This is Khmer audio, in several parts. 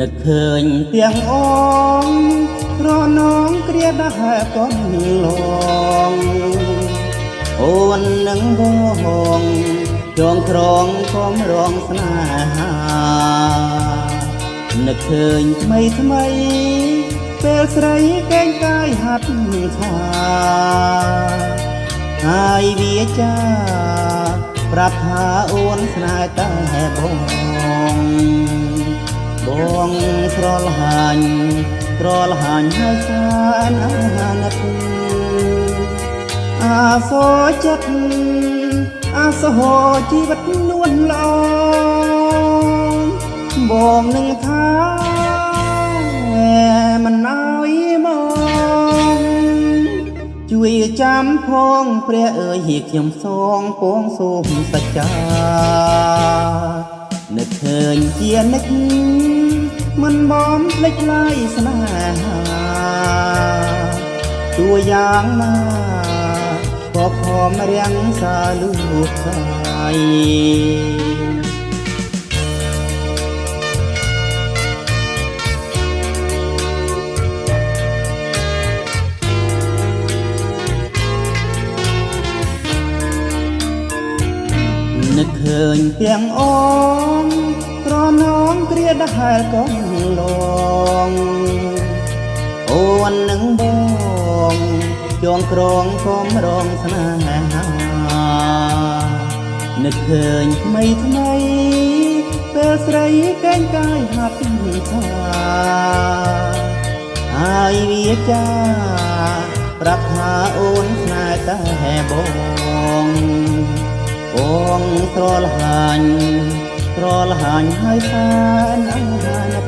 នឹកឃើញទាំងអងរនងគ្រាដើរកូនលងអូននឹងបងចងក្រងខំរងស្នេហានឹកឃើញថ្មីថ្មីពេលស្រីកេងកាយហាត់ឆាហើយវាចាប្រាប់ថាអូនស្នេហ៍តែបងស្រលហាញហើយសានអាណិតអាសូរចិត្តអាសហជីវិតនួនឡងបងនឹងថាមិនអើយមកជួយចាំផងព្រះអើយខ្ញុំសងពងសូមសច្ចានឹកឃើញជានិច្ចមិនបំភ្លេចឡើយស្នេហាតួយ៉ាងណាក៏ខំរាំងសាលូកស្រីនឹកឃើញទាំងអងក្រណងគ្រាដើរកូនលងអូននឹងបងចងក្រងខំរងស្នេហានឹកឃើញថ្មីថ្មីពេលស្រីកេងកាយហាត់ឆាហើយវាចាប្រាប់ថាអូនស្នេហ៍តែបងស្រលហាញហើយសានអាណិត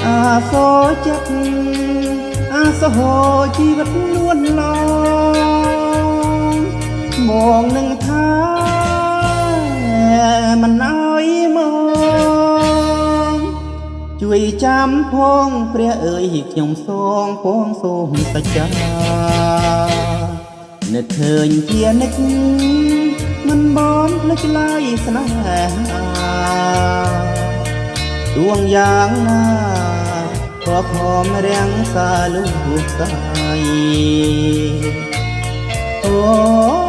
អាសូរចិត្តអាសហជីវិតនួនឡងបងនឹងថាមិនអើយមកជួយចាំផងព្រះអើយខ្ញុំសងពងសូមសច្ចានឹកឃើញជានិច្ចមិនបំភ្លេចឡើយស្នេហាដួងយ៉ាងណាក៏ខំរាំងសាលូកស្រីអូ